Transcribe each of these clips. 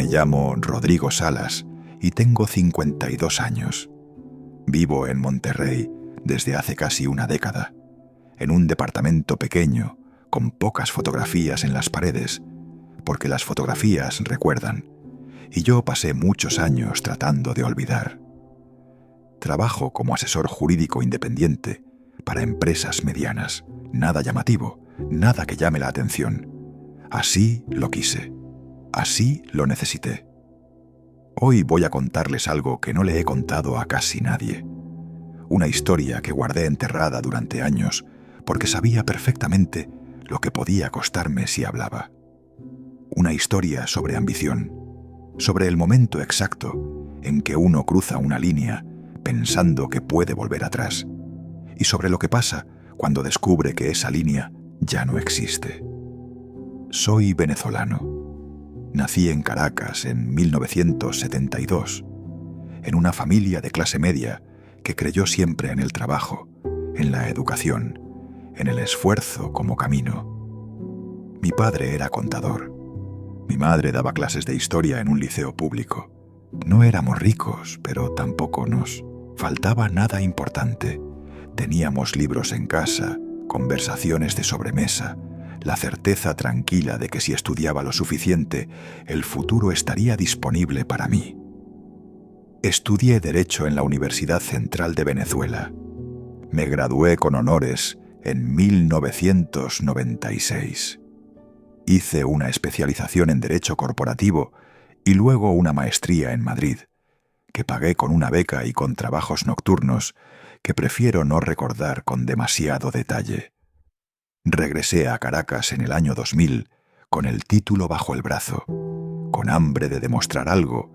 llamo Rodrigo Salas y tengo 52 años. Vivo en Monterrey desde hace casi una década, en un departamento pequeño, con pocas fotografías en las paredes, porque las fotografías recuerdan, y yo pasé muchos años tratando de olvidar. Trabajo como asesor jurídico independiente para empresas medianas. Nada llamativo, nada que llame la atención. Así lo quise, así lo necesité. Hoy voy a contarles algo que no le he contado a casi nadie. Una historia que guardé enterrada durante años porque sabía perfectamente lo que podía costarme si hablaba. Una historia sobre ambición, sobre el momento exacto en que uno cruza una línea pensando que puede volver atrás, y sobre lo que pasa cuando descubre que esa línea ya no existe. Soy venezolano. Nací en Caracas en 1972, en una familia de clase media que creyó siempre en el trabajo, en la educación, en el esfuerzo como camino. Mi padre era contador. Mi madre daba clases de historia en un liceo público. No éramos ricos, pero tampoco nos faltaba nada importante. Teníamos libros en casa, conversaciones de sobremesa, la certeza tranquila de que si estudiaba lo suficiente, el futuro estaría disponible para mí. Estudié Derecho en la Universidad Central de Venezuela. Me gradué con honores en 1996. Hice una especialización en Derecho Corporativo y luego una maestría en Madrid, que pagué con una beca y con trabajos nocturnos que prefiero no recordar con demasiado detalle. Regresé a Caracas en el año 2000 con el título bajo el brazo, con hambre de demostrar algo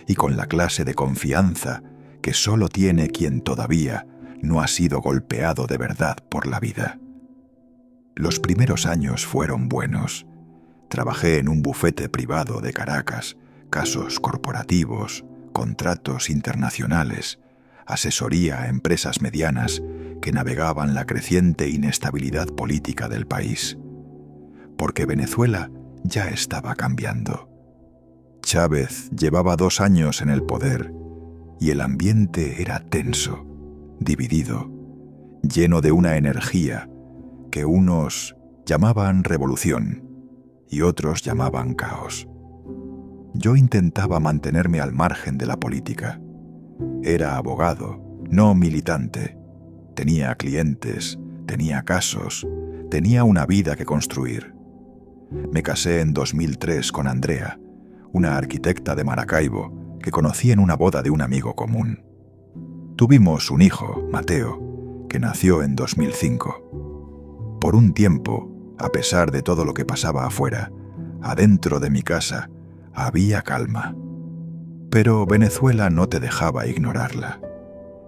y con la clase de confianza que solo tiene quien todavía no ha sido golpeado de verdad por la vida. Los primeros años fueron buenos. Trabajé en un bufete privado de Caracas, casos corporativos, contratos internacionales, asesoría a empresas medianas que navegaban la creciente inestabilidad política del país. Porque Venezuela ya estaba cambiando. Chávez llevaba 2 años en el poder y el ambiente era tenso, dividido, lleno de una energía que unos llamaban revolución y otros llamaban caos. Yo intentaba mantenerme al margen de la política. Era abogado, no militante. Tenía clientes, tenía casos, tenía una vida que construir. Me casé en 2003 con Andrea, una arquitecta de Maracaibo que conocí en una boda de un amigo común. Tuvimos un hijo, Mateo, que nació en 2005. Por un tiempo, a pesar de todo lo que pasaba afuera, adentro de mi casa había calma. Pero Venezuela no te dejaba ignorarla.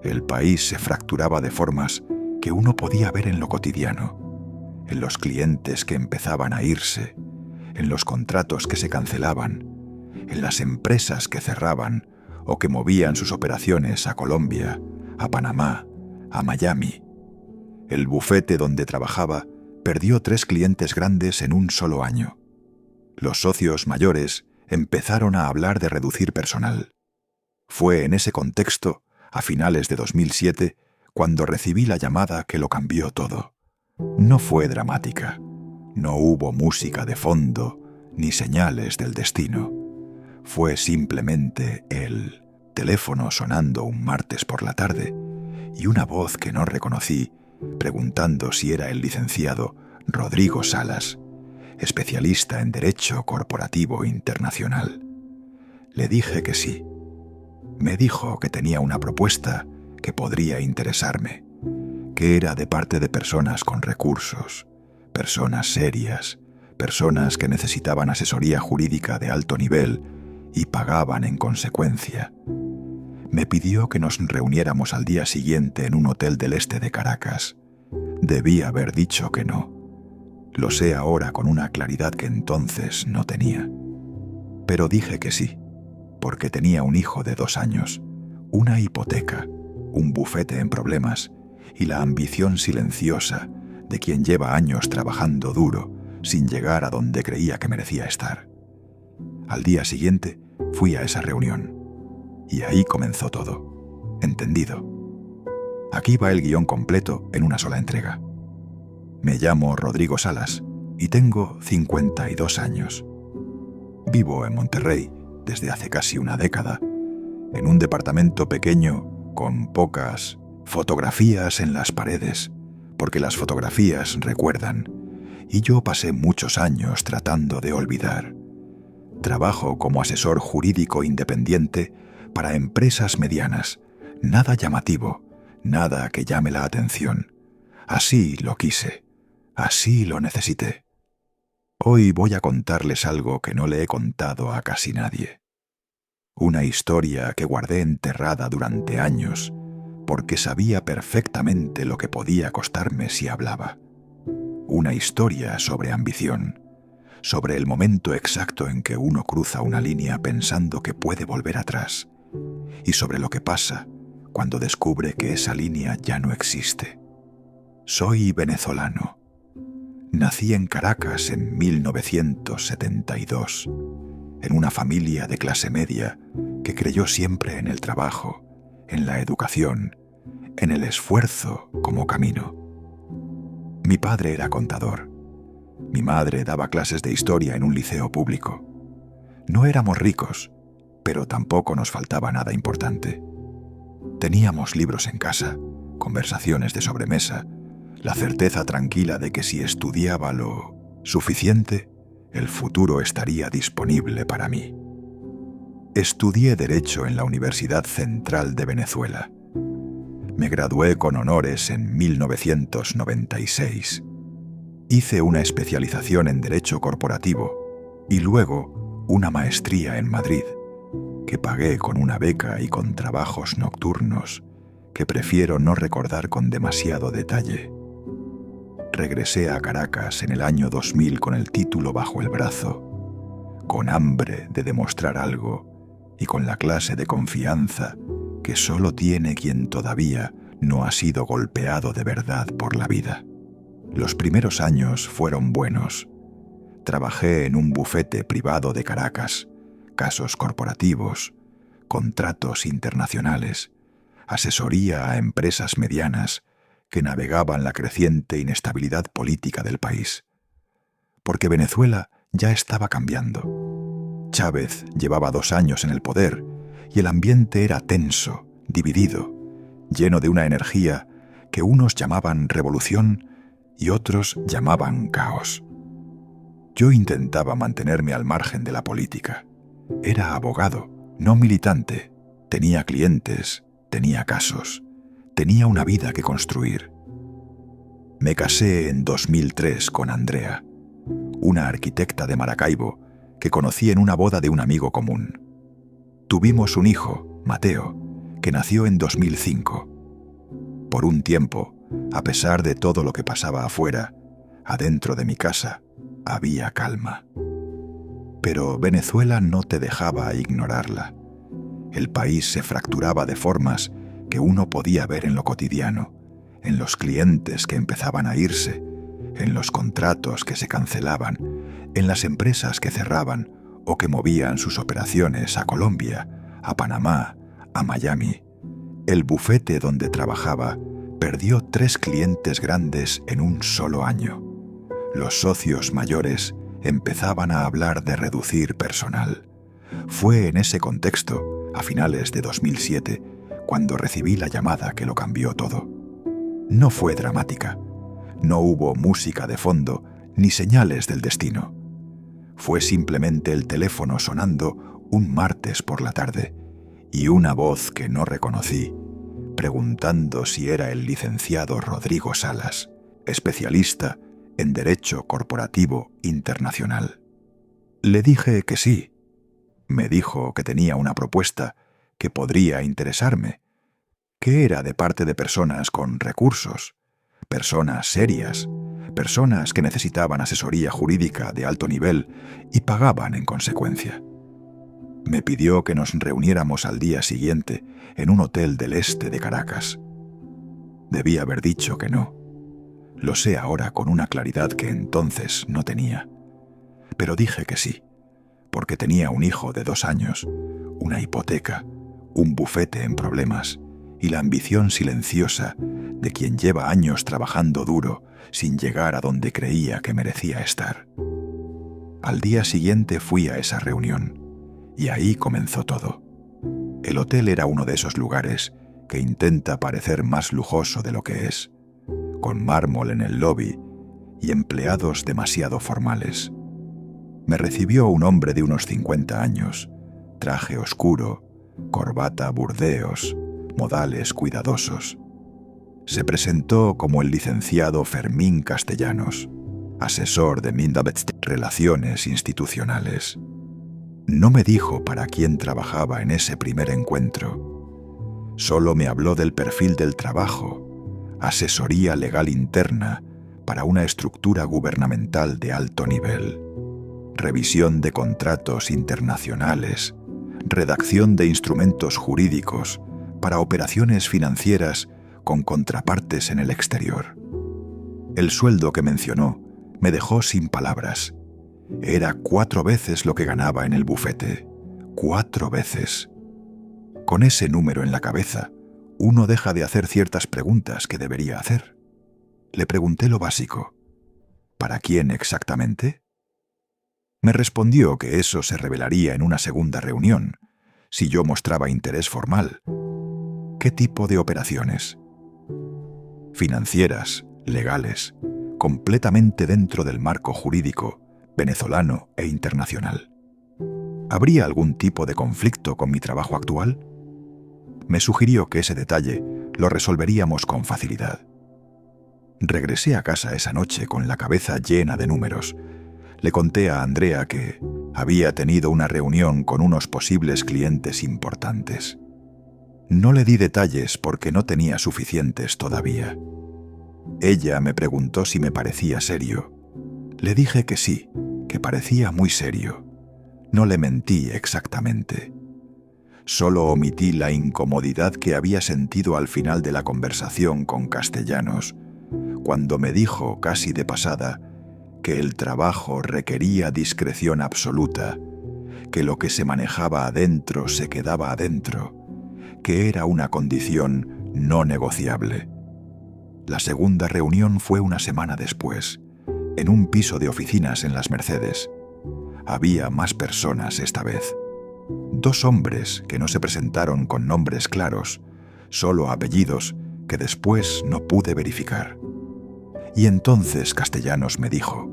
El país se fracturaba de formas que uno podía ver en lo cotidiano, en los clientes que empezaban a irse, en los contratos que se cancelaban, en las empresas que cerraban o que movían sus operaciones a Colombia, a Panamá, a Miami. El bufete donde trabajaba perdió 3 clientes grandes en un solo año. Los socios mayores empezaron a hablar de reducir personal. Fue en ese contexto, a finales de 2007, cuando recibí la llamada que lo cambió todo. No fue dramática. No hubo música de fondo, ni señales del destino. Fue simplemente el teléfono sonando un martes por la tarde y una voz que no reconocí, preguntando si era el licenciado Rodrigo Salas, especialista en Derecho Corporativo Internacional. Le dije que sí. Me dijo que tenía una propuesta que podría interesarme, que era de parte de personas con recursos, personas serias, personas que necesitaban asesoría jurídica de alto nivel y pagaban en consecuencia. Me pidió que nos reuniéramos al día siguiente en un hotel del este de Caracas. Debí haber dicho que no. Lo sé ahora con una claridad que entonces no tenía. Pero dije que sí, porque tenía un hijo de 2 años, una hipoteca, un bufete en problemas y la ambición silenciosa de quien lleva años trabajando duro sin llegar a donde creía que merecía estar. Al día siguiente fui a esa reunión. Y ahí comenzó todo. Entendido. Aquí va el guión completo en una sola entrega. Me llamo Rodrigo Salas y tengo 52 años. Vivo en Monterrey desde hace casi una década, en un departamento pequeño con pocas fotografías en las paredes, porque las fotografías recuerdan, y yo pasé muchos años tratando de olvidar. Trabajo como asesor jurídico independiente para empresas medianas. Nada llamativo, nada que llame la atención. Así lo quise, así lo necesité. Hoy voy a contarles algo que no le he contado a casi nadie. Una historia que guardé enterrada durante años, porque sabía perfectamente lo que podía costarme si hablaba. Una historia sobre ambición, sobre el momento exacto en que uno cruza una línea pensando que puede volver atrás, y sobre lo que pasa cuando descubre que esa línea ya no existe. Soy venezolano. Nací en Caracas en 1972, en una familia de clase media que creyó siempre en el trabajo, en la educación, en el esfuerzo como camino. Mi padre era contador. Mi madre daba clases de historia en un liceo público. No éramos ricos, pero tampoco nos faltaba nada importante. Teníamos libros en casa, conversaciones de sobremesa, la certeza tranquila de que si estudiaba lo suficiente, el futuro estaría disponible para mí. Estudié Derecho en la Universidad Central de Venezuela. Me gradué con honores en 1996. Hice una especialización en Derecho Corporativo y luego una maestría en Madrid, que pagué con una beca y con trabajos nocturnos que prefiero no recordar con demasiado detalle. Regresé a Caracas en el año 2000 con el título bajo el brazo, con hambre de demostrar algo y con la clase de confianza que solo tiene quien todavía no ha sido golpeado de verdad por la vida. Los primeros años fueron buenos. Trabajé en un bufete privado de Caracas, casos corporativos, contratos internacionales, asesoría a empresas medianas que navegaban la creciente inestabilidad política del país. Porque Venezuela ya estaba cambiando. Chávez llevaba 2 años en el poder y el ambiente era tenso, dividido, lleno de una energía que unos llamaban revolución y otros llamaban caos. Yo intentaba mantenerme al margen de la política. Era abogado, no militante. Tenía clientes, tenía casos, tenía una vida que construir. Me casé en 2003 con Andrea, una arquitecta de Maracaibo que conocí en una boda de un amigo común. Tuvimos un hijo, Mateo, que nació en 2005. Por un tiempo, a pesar de todo lo que pasaba afuera, adentro de mi casa había calma. Pero Venezuela no te dejaba ignorarla. El país se fracturaba de formas que uno podía ver en lo cotidiano, en los clientes que empezaban a irse, en los contratos que se cancelaban, en las empresas que cerraban o que movían sus operaciones a Colombia, a Panamá, a Miami. El bufete donde trabajaba perdió 3 clientes grandes en un solo año. Los socios mayores empezaban a hablar de reducir personal. Fue en ese contexto, a finales de 2007, cuando recibí la llamada que lo cambió todo. No fue dramática. No hubo música de fondo ni señales del destino. Fue simplemente el teléfono sonando un martes por la tarde y una voz que no reconocí, preguntando si era el licenciado Rodrigo Salas, especialista en Derecho Corporativo Internacional. Le dije que sí. Me dijo que tenía una propuesta que podría interesarme, que era de parte de personas con recursos, personas serias, personas que necesitaban asesoría jurídica de alto nivel y pagaban en consecuencia. Me pidió que nos reuniéramos al día siguiente en un hotel del este de Caracas. Debí haber dicho que no. Lo sé ahora con una claridad que entonces no tenía. Pero dije que sí, porque tenía un hijo de 2 años, una hipoteca, un bufete en problemas y la ambición silenciosa de quien lleva años trabajando duro sin llegar a donde creía que merecía estar. Al día siguiente fui a esa reunión y ahí comenzó todo. El hotel era uno de esos lugares que intenta parecer más lujoso de lo que es, con mármol en el lobby y empleados demasiado formales. Me recibió un hombre de unos 50 años, traje oscuro, corbata burdeos, modales cuidadosos. Se presentó como el licenciado Fermín Castellanos, asesor de Relaciones Institucionales. No me dijo para quién trabajaba en ese primer encuentro. Solo me habló del perfil del trabajo, asesoría legal interna para una estructura gubernamental de alto nivel, revisión de contratos internacionales, redacción de instrumentos jurídicos para operaciones financieras con contrapartes en el exterior. El sueldo que mencionó me dejó sin palabras. Era 4 veces lo que ganaba en el bufete. 4 veces. Con ese número en la cabeza, uno deja de hacer ciertas preguntas que debería hacer. Le pregunté lo básico. ¿Para quién exactamente? Me respondió que eso se revelaría en una segunda reunión, si yo mostraba interés formal. ¿Qué tipo de operaciones? Financieras, legales, completamente dentro del marco jurídico venezolano e internacional. ¿Habría algún tipo de conflicto con mi trabajo actual? Me sugirió que ese detalle lo resolveríamos con facilidad. Regresé a casa esa noche con la cabeza llena de números. Le conté a Andrea que había tenido una reunión con unos posibles clientes importantes. No le di detalles porque no tenía suficientes todavía. Ella me preguntó si me parecía serio. Le dije que sí, que parecía muy serio. No le mentí exactamente. Solo omití la incomodidad que había sentido al final de la conversación con Castellanos, cuando me dijo casi de pasada que el trabajo requería discreción absoluta, que lo que se manejaba adentro se quedaba adentro, que era una condición no negociable. La segunda reunión fue una semana después, en un piso de oficinas en Las Mercedes. Había más personas esta vez. 2 hombres que no se presentaron con nombres claros, solo apellidos que después no pude verificar. Y entonces Castellanos me dijo,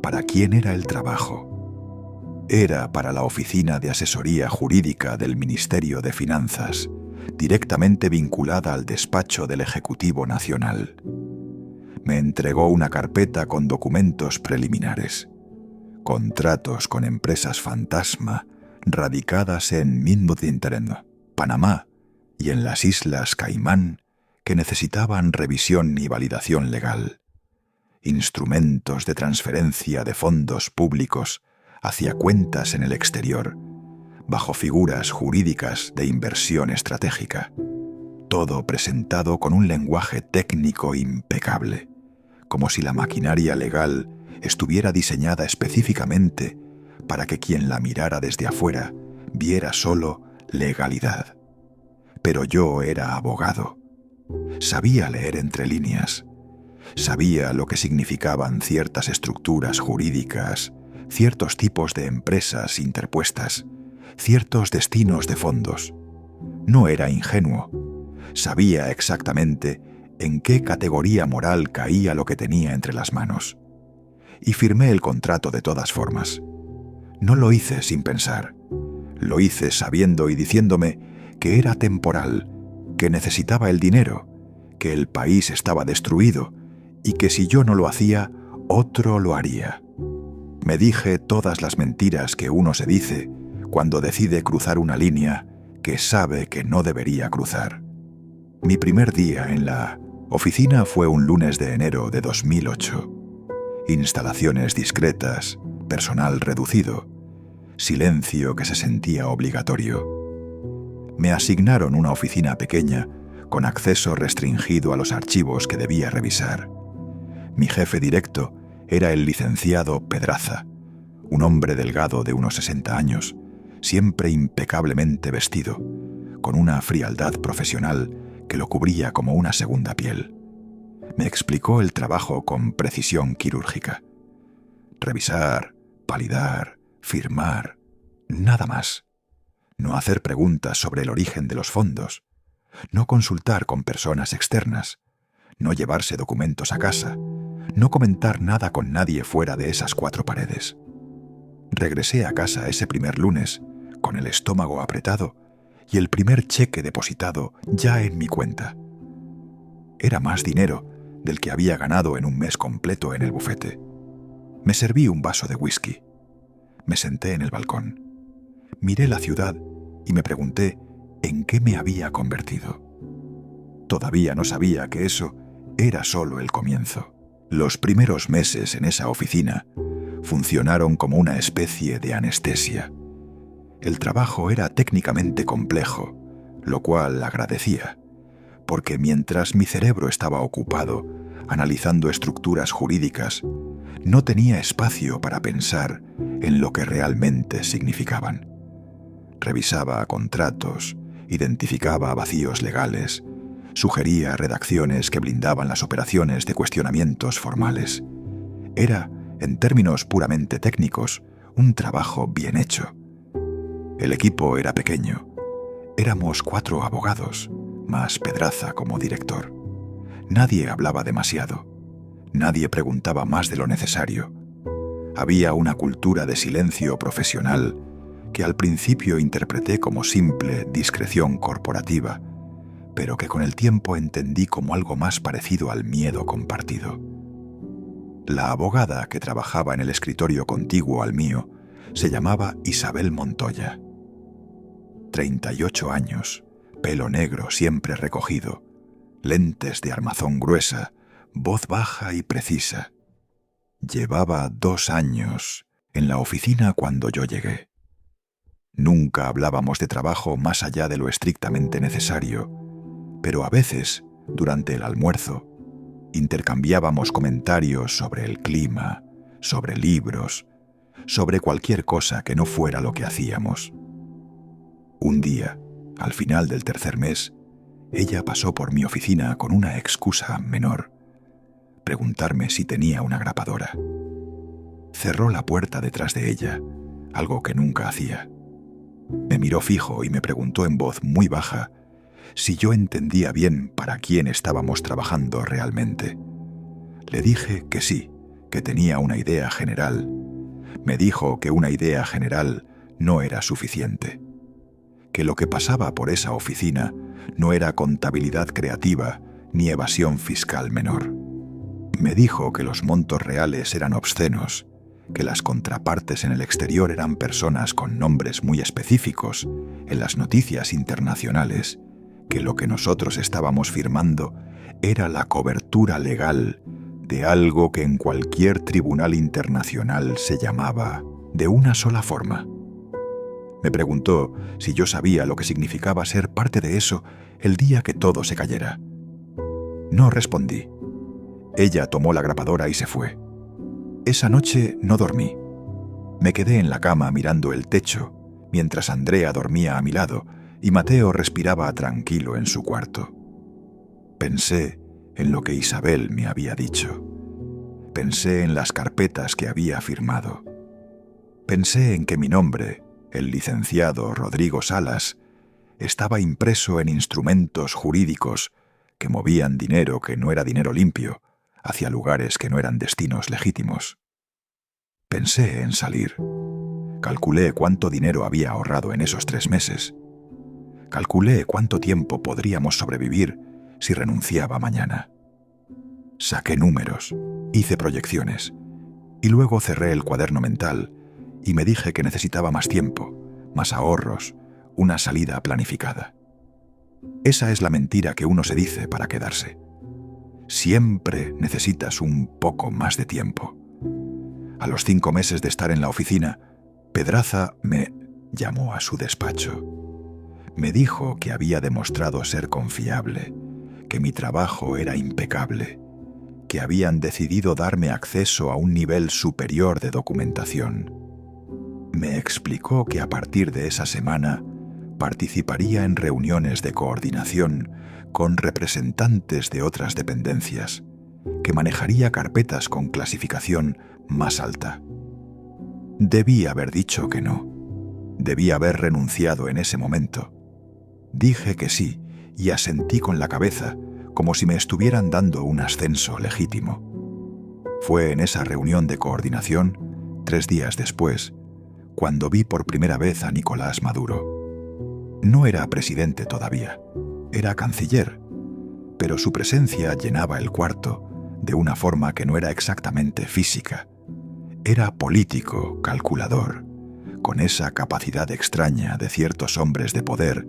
¿para quién era el trabajo? Era para la Oficina de Asesoría Jurídica del Ministerio de Finanzas, directamente vinculada al despacho del Ejecutivo Nacional. Me entregó una carpeta con documentos preliminares, contratos con empresas fantasma radicadas en Panamá y en las Islas Caimán que necesitaban revisión y validación legal, instrumentos de transferencia de fondos públicos hacia cuentas en el exterior, bajo figuras jurídicas de inversión estratégica, todo presentado con un lenguaje técnico impecable, como si la maquinaria legal estuviera diseñada específicamente para que quien la mirara desde afuera viera solo legalidad. Pero yo era abogado. Sabía leer entre líneas. Sabía lo que significaban ciertas estructuras jurídicas, ciertos tipos de empresas interpuestas, ciertos destinos de fondos. No era ingenuo. Sabía exactamente en qué categoría moral caía lo que tenía entre las manos. Y firmé el contrato de todas formas. No lo hice sin pensar. Lo hice sabiendo y diciéndome que era temporal, que necesitaba el dinero, que el país estaba destruido y que si yo no lo hacía, otro lo haría. Me dije todas las mentiras que uno se dice cuando decide cruzar una línea que sabe que no debería cruzar. Mi primer día en la oficina fue un lunes de enero de 2008. Instalaciones discretas, personal reducido, silencio que se sentía obligatorio. Me asignaron una oficina pequeña con acceso restringido a los archivos que debía revisar. Mi jefe directo era el licenciado Pedraza, un hombre delgado de unos 60 años, siempre impecablemente vestido, con una frialdad profesional que lo cubría como una segunda piel. Me explicó el trabajo con precisión quirúrgica. Revisar, validar, firmar, nada más. No hacer preguntas sobre el origen de los fondos, no consultar con personas externas, no llevarse documentos a casa, no comentar nada con nadie fuera de esas 4 paredes. Regresé a casa ese primer lunes, con el estómago apretado y el primer cheque depositado ya en mi cuenta. Era más dinero del que había ganado en un mes completo en el bufete. Me serví un vaso de whisky. Me senté en el balcón. Miré la ciudad y me pregunté en qué me había convertido. Todavía no sabía que eso era solo el comienzo. Los primeros meses en esa oficina funcionaron como una especie de anestesia. El trabajo era técnicamente complejo, lo cual agradecía, porque mientras mi cerebro estaba ocupado analizando estructuras jurídicas, no tenía espacio para pensar en lo que realmente significaban. Revisaba contratos, identificaba vacíos legales, sugería redacciones que blindaban las operaciones de cuestionamientos formales. Era, en términos puramente técnicos, un trabajo bien hecho. El equipo era pequeño. Éramos 4 abogados, más Pedraza como director. Nadie hablaba demasiado. Nadie preguntaba más de lo necesario. Había una cultura de silencio profesional que al principio interpreté como simple discreción corporativa, pero que con el tiempo entendí como algo más parecido al miedo compartido. La abogada que trabajaba en el escritorio contiguo al mío se llamaba Isabel Montoya. 38 años, pelo negro siempre recogido, lentes de armazón gruesa, voz baja y precisa. Llevaba 2 años en la oficina cuando yo llegué. Nunca hablábamos de trabajo más allá de lo estrictamente necesario, pero a veces, durante el almuerzo, intercambiábamos comentarios sobre el clima, sobre libros, sobre cualquier cosa que no fuera lo que hacíamos. Un día, al final del tercer mes, ella pasó por mi oficina con una excusa menor: preguntarme si tenía una grapadora. Cerró la puerta detrás de ella, algo que nunca hacía. Me miró fijo y me preguntó en voz muy baja si yo entendía bien para quién estábamos trabajando realmente. Le dije que sí, que tenía una idea general. Me dijo que una idea general no era suficiente, que lo que pasaba por esa oficina no era contabilidad creativa ni evasión fiscal menor. Me dijo que los montos reales eran obscenos, que las contrapartes en el exterior eran personas con nombres muy específicos en las noticias internacionales, que lo que nosotros estábamos firmando era la cobertura legal de algo que en cualquier tribunal internacional se llamaba de una sola forma. Me preguntó si yo sabía lo que significaba ser parte de eso el día que todo se cayera. No respondí. Ella tomó la grapadora y se fue. Esa noche no dormí. Me quedé en la cama mirando el techo, mientras Andrea dormía a mi lado y Mateo respiraba tranquilo en su cuarto. Pensé en lo que Isabel me había dicho. Pensé en las carpetas que había firmado. Pensé en que mi nombre, el licenciado Rodrigo Salas, estaba impreso en instrumentos jurídicos que movían dinero que no era dinero limpio hacia lugares que no eran destinos legítimos. Pensé en salir. Calculé cuánto dinero había ahorrado en esos 3 meses. Calculé cuánto tiempo podríamos sobrevivir si renunciaba mañana. Saqué números, hice proyecciones, y luego cerré el cuaderno mental y me dije que necesitaba más tiempo, más ahorros, una salida planificada. Esa es la mentira que uno se dice para quedarse. Siempre necesitas un poco más de tiempo. A los 5 meses de estar en la oficina, Pedraza me llamó a su despacho. Me dijo que había demostrado ser confiable, que mi trabajo era impecable, que habían decidido darme acceso a un nivel superior de documentación. Me explicó que a partir de esa semana participaría en reuniones de coordinación con representantes de otras dependencias, que manejaría carpetas con clasificación más alta. Debí haber dicho que no. Debí haber renunciado en ese momento. Dije que sí y asentí con la cabeza, como si me estuvieran dando un ascenso legítimo. Fue en esa reunión de coordinación, 3 días después, cuando vi por primera vez a Nicolás Maduro. No era presidente todavía, era canciller, pero su presencia llenaba el cuarto de una forma que no era exactamente física. Era político, calculador, con esa capacidad extraña de ciertos hombres de poder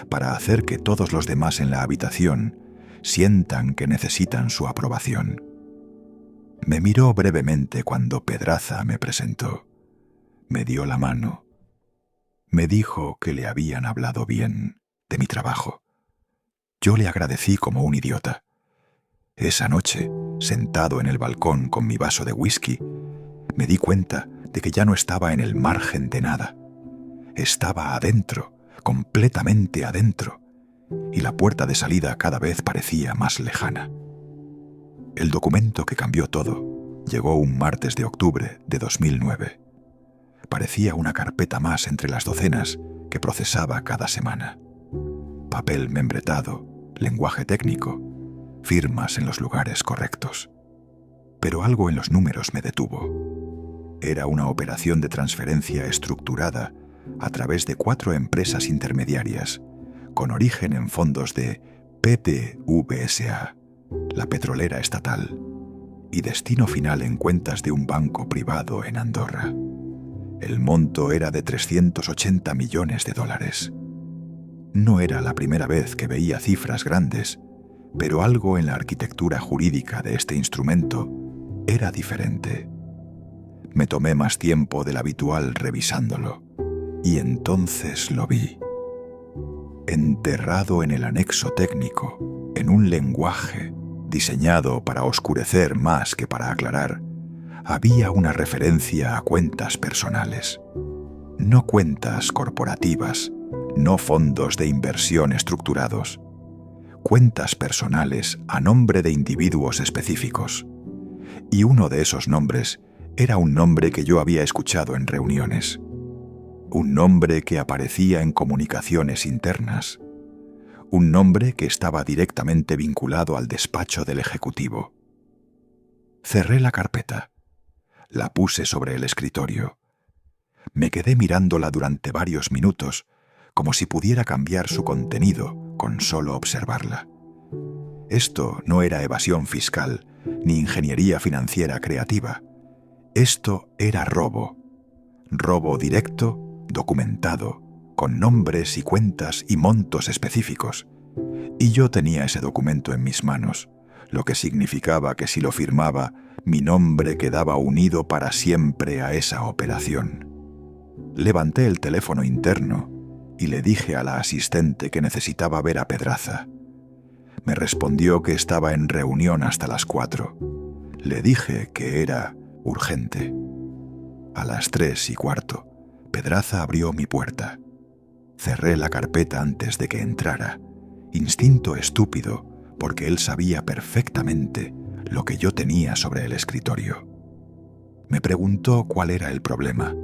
para hacer que todos los demás en la habitación sientan que necesitan su aprobación. Me miró brevemente cuando Pedraza me presentó. Me dio la mano. Me dijo que le habían hablado bien de mi trabajo. Yo le agradecí como un idiota. Esa noche, sentado en el balcón con mi vaso de whisky, me di cuenta de que ya no estaba en el margen de nada. Estaba adentro, completamente adentro, y la puerta de salida cada vez parecía más lejana. El documento que cambió todo llegó un martes de octubre de 2009. Parecía una carpeta más entre las docenas que procesaba cada semana. Papel membretado, lenguaje técnico, firmas en los lugares correctos. Pero algo en los números me detuvo. Era una operación de transferencia estructurada a través de 4 empresas intermediarias, con origen en fondos de PDVSA, la petrolera estatal, y destino final en cuentas de un banco privado en Andorra. El monto era de $380 millones. No era la primera vez que veía cifras grandes, pero algo en la arquitectura jurídica de este instrumento era diferente. Me tomé más tiempo del habitual revisándolo, y entonces lo vi. Enterrado en el anexo técnico, en un lenguaje diseñado para oscurecer más que para aclarar, había una referencia a cuentas personales. No cuentas corporativas, no fondos de inversión estructurados. Cuentas personales a nombre de individuos específicos. Y uno de esos nombres era un nombre que yo había escuchado en reuniones. Un nombre que aparecía en comunicaciones internas. Un nombre que estaba directamente vinculado al despacho del ejecutivo. Cerré la carpeta. La puse sobre el escritorio. Me quedé mirándola durante varios minutos, como si pudiera cambiar su contenido con solo observarla. Esto no era evasión fiscal, ni ingeniería financiera creativa. Esto era robo. Robo directo, documentado, con nombres y cuentas y montos específicos. Y yo tenía ese documento en mis manos, lo que significaba que si lo firmaba, mi nombre quedaba unido para siempre a esa operación. Levanté el teléfono interno y le dije a la asistente que necesitaba ver a Pedraza. Me respondió que estaba en reunión hasta las 4. Le dije que era urgente. A las 3:15, Pedraza abrió mi puerta. Cerré la carpeta antes de que entrara, instinto estúpido, porque él sabía perfectamente lo que yo tenía sobre el escritorio. Me preguntó cuál era el problema.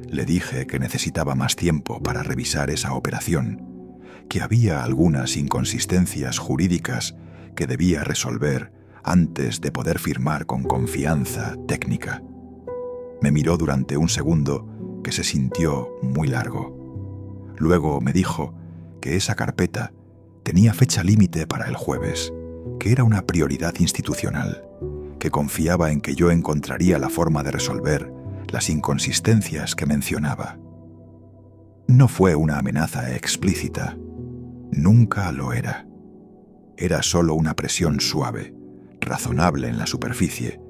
Le dije que necesitaba más tiempo para revisar esa operación, que había algunas inconsistencias jurídicas que debía resolver antes de poder firmar con confianza técnica. Me miró durante un segundo que se sintió muy largo. Luego me dijo que esa carpeta tenía fecha límite para el jueves, que era una prioridad institucional, que confiaba en que yo encontraría la forma de resolver las inconsistencias que mencionaba. No fue una amenaza explícita. Nunca lo era. Era solo una presión suave, razonable en la superficie,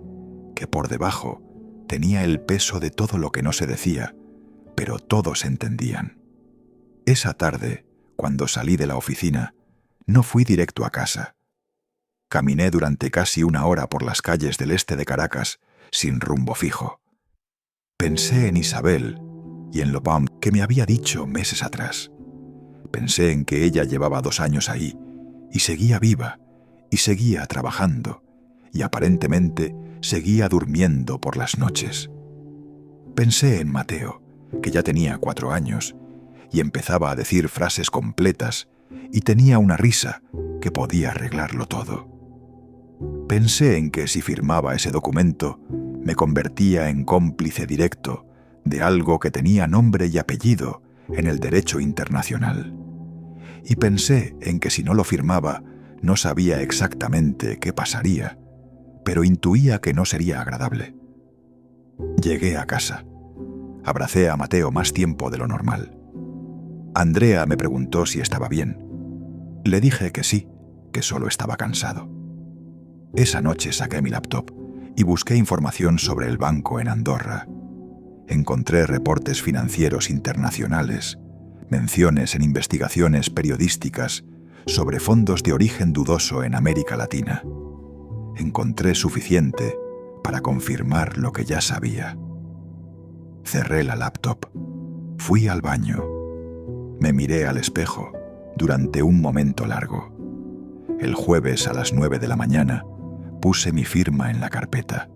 que por debajo tenía el peso de todo lo que no se decía, pero todos entendían. Esa tarde, cuando salí de la oficina, no fui directo a casa. Caminé durante casi 1 hora por las calles del este de Caracas, sin rumbo fijo. Pensé en Isabel, y en lo PAM que me había dicho meses atrás. Pensé en que ella llevaba 2 años ahí, y seguía viva, y seguía trabajando, y aparentemente seguía durmiendo por las noches. Pensé en Mateo, que ya tenía 4 años, y empezaba a decir frases completas, y tenía una risa que podía arreglarlo todo. Pensé en que si firmaba ese documento, me convertía en cómplice directo de algo que tenía nombre y apellido en el derecho internacional. Y pensé en que si no lo firmaba, no sabía exactamente qué pasaría, pero intuía que no sería agradable. Llegué a casa. Abracé a Mateo más tiempo de lo normal. Andrea me preguntó si estaba bien. Le dije que sí, que solo estaba cansado. Esa noche saqué mi laptop y busqué información sobre el banco en Andorra. Encontré reportes financieros internacionales, menciones en investigaciones periodísticas sobre fondos de origen dudoso en América Latina. Encontré suficiente para confirmar lo que ya sabía. Cerré la laptop. Fui al baño. Me miré al espejo durante un momento largo. El jueves a las 9 de la mañana puse mi firma en la carpeta.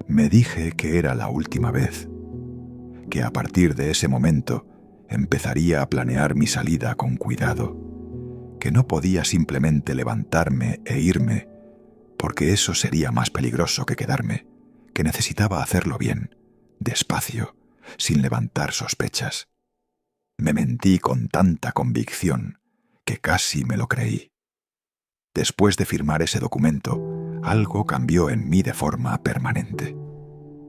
Me dije que era la última vez, que a partir de ese momento empezaría a planear mi salida con cuidado, que no podía simplemente levantarme e irme, porque eso sería más peligroso que quedarme, que necesitaba hacerlo bien, despacio, sin levantar sospechas. Me mentí con tanta convicción que casi me lo creí. Después de firmar ese documento, algo cambió en mí de forma permanente.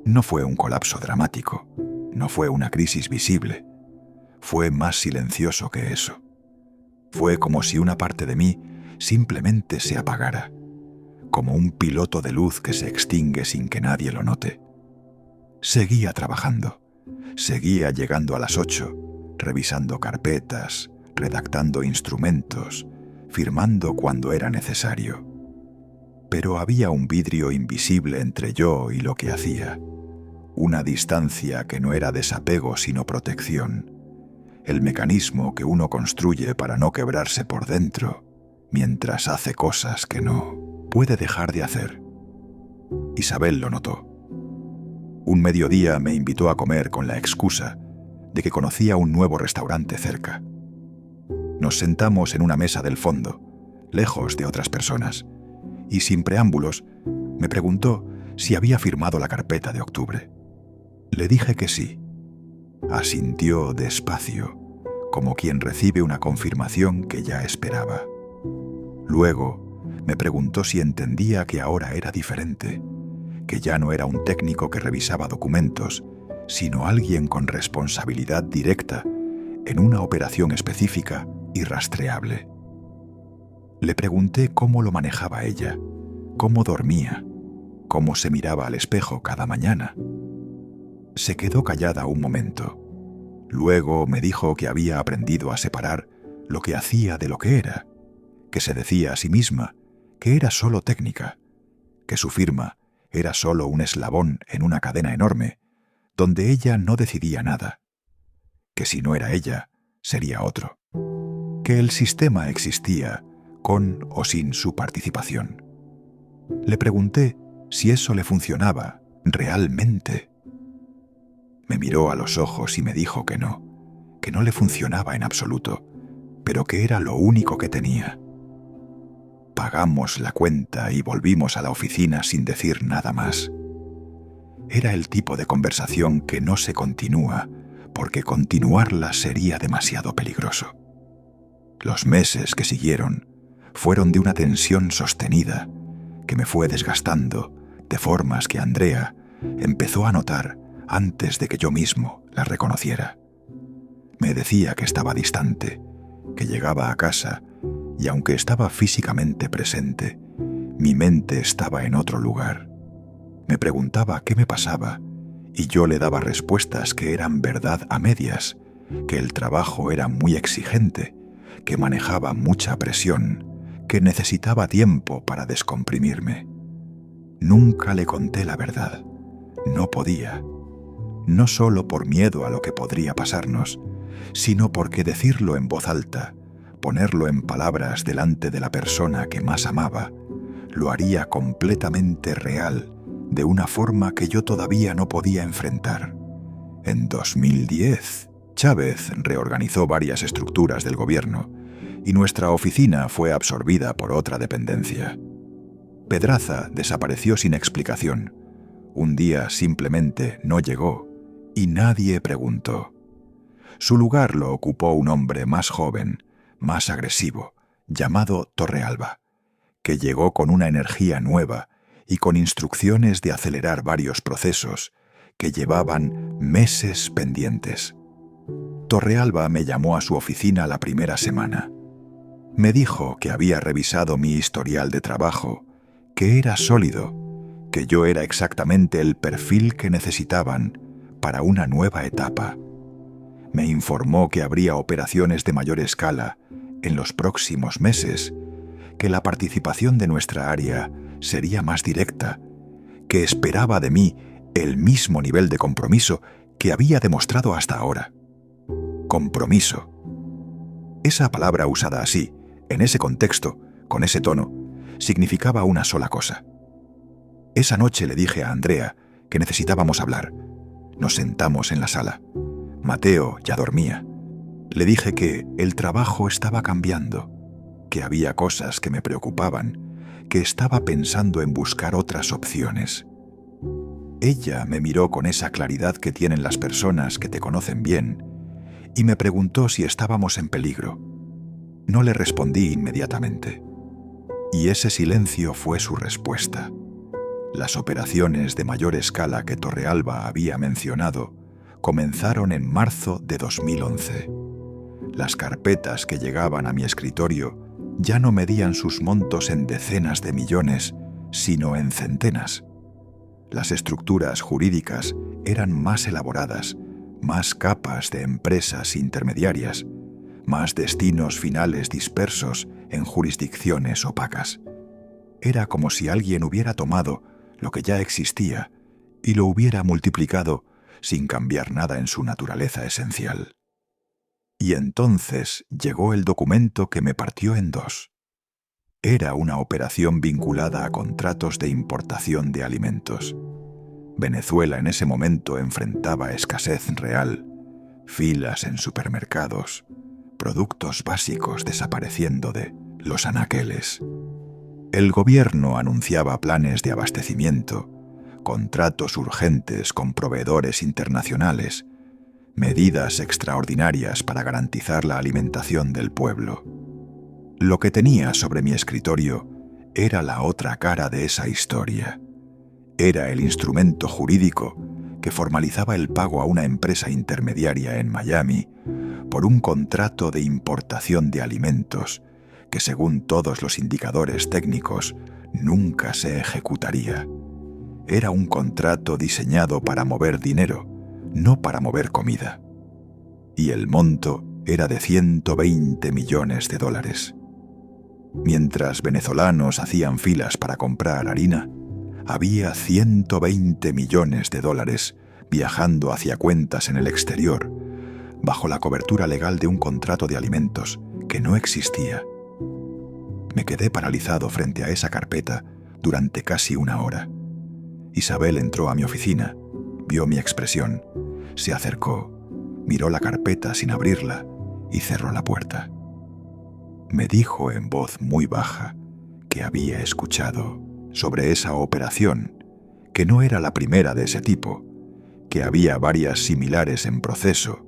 No fue un colapso dramático, no fue una crisis visible, fue más silencioso que eso. Fue como si una parte de mí simplemente se apagara, como un piloto de luz que se extingue sin que nadie lo note. Seguía trabajando, seguía llegando a las 8, revisando carpetas, redactando instrumentos, firmando cuando era necesario. Pero había un vidrio invisible entre yo y lo que hacía, una distancia que no era desapego sino protección, el mecanismo que uno construye para no quebrarse por dentro mientras hace cosas que no puede dejar de hacer. Isabel lo notó. Un mediodía me invitó a comer con la excusa de que conocía un nuevo restaurante cerca. Nos sentamos en una mesa del fondo, lejos de otras personas, y sin preámbulos me preguntó si había firmado la carpeta de octubre. Le dije que sí. Asintió despacio, como quien recibe una confirmación que ya esperaba. Luego me preguntó si entendía que ahora era diferente, que ya no era un técnico que revisaba documentos, sino alguien con responsabilidad directa en una operación específica y rastreable. Le pregunté cómo lo manejaba ella, cómo dormía, cómo se miraba al espejo cada mañana. Se quedó callada un momento. Luego me dijo que había aprendido a separar lo que hacía de lo que era, que se decía a sí misma que era solo técnica, que su firma era solo un eslabón en una cadena enorme, donde ella no decidía nada, que si no era ella, sería otro, que el sistema existía con o sin su participación. Le pregunté si eso le funcionaba realmente. Me miró a los ojos y me dijo que no le funcionaba en absoluto, pero que era lo único que tenía. Pagamos la cuenta y volvimos a la oficina sin decir nada más. Era el tipo de conversación que no se continúa, porque continuarla sería demasiado peligroso. Los meses que siguieron fueron de una tensión sostenida que me fue desgastando de formas que Andrea empezó a notar antes de que yo mismo la reconociera. Me decía que estaba distante, que llegaba a casa y aunque estaba físicamente presente, mi mente estaba en otro lugar. Me preguntaba qué me pasaba y yo le daba respuestas que eran verdad a medias, que el trabajo era muy exigente, que manejaba mucha presión, que necesitaba tiempo para descomprimirme. Nunca le conté la verdad. No podía. no solo por miedo a lo que podría pasarnos, sino porque decirlo en voz alta, ponerlo en palabras delante de la persona que más amaba, lo haría completamente real, de una forma que yo todavía no podía enfrentar. En 2010, Chávez reorganizó varias estructuras del gobierno y nuestra oficina fue absorbida por otra dependencia. Pedraza desapareció sin explicación. Un día simplemente no llegó y nadie preguntó. Su lugar lo ocupó un hombre más joven, más agresivo, llamado Torrealba, que llegó con una energía nueva y con instrucciones de acelerar varios procesos que llevaban meses pendientes. Torrealba me llamó a su oficina la primera semana. Me dijo que había revisado mi historial de trabajo, que era sólido, que yo era exactamente el perfil que necesitaban para una nueva etapa. Me informó que habría operaciones de mayor escala en los próximos meses, que la participación de nuestra área sería más directa, que esperaba de mí el mismo nivel de compromiso que había demostrado hasta ahora. Compromiso. Esa palabra usada así, en ese contexto, con ese tono, significaba una sola cosa. Esa noche le dije a Andrea que necesitábamos hablar. Nos sentamos en la sala. Mateo ya dormía. Le dije que el trabajo estaba cambiando, que había cosas que me preocupaban, que estaba pensando en buscar otras opciones. Ella me miró con esa claridad que tienen las personas que te conocen bien y me preguntó si estábamos en peligro. No le respondí inmediatamente. Y ese silencio fue su respuesta. Las operaciones de mayor escala que Torrealba había mencionado comenzaron en marzo de 2011. Las carpetas que llegaban a mi escritorio ya no medían sus montos en decenas de millones, sino en centenas. Las estructuras jurídicas eran más elaboradas, más capas de empresas intermediarias, más destinos finales dispersos en jurisdicciones opacas. Era como si alguien hubiera tomado lo que ya existía y lo hubiera multiplicado sin cambiar nada en su naturaleza esencial. Y entonces llegó el documento que me partió en dos. Era una operación vinculada a contratos de importación de alimentos. Venezuela en ese momento enfrentaba escasez real, filas en supermercados, productos básicos desapareciendo de los anaqueles. El gobierno anunciaba planes de abastecimiento, contratos urgentes con proveedores internacionales, medidas extraordinarias para garantizar la alimentación del pueblo. Lo que tenía sobre mi escritorio era la otra cara de esa historia. Era el instrumento jurídico que formalizaba el pago a una empresa intermediaria en Miami por un contrato de importación de alimentos que, según todos los indicadores técnicos, nunca se ejecutaría. Era un contrato diseñado para mover dinero, no para mover comida. Y el monto era de $120 millones. Mientras venezolanos hacían filas para comprar harina, había $120 millones viajando hacia cuentas en el exterior, bajo la cobertura legal de un contrato de alimentos que no existía. Me quedé paralizado frente a esa carpeta durante casi una hora. Isabel entró a mi oficina, vio mi expresión, se acercó, miró la carpeta sin abrirla y cerró la puerta. Me dijo en voz muy baja que había escuchado sobre esa operación, que no era la primera de ese tipo, que había varias similares en proceso,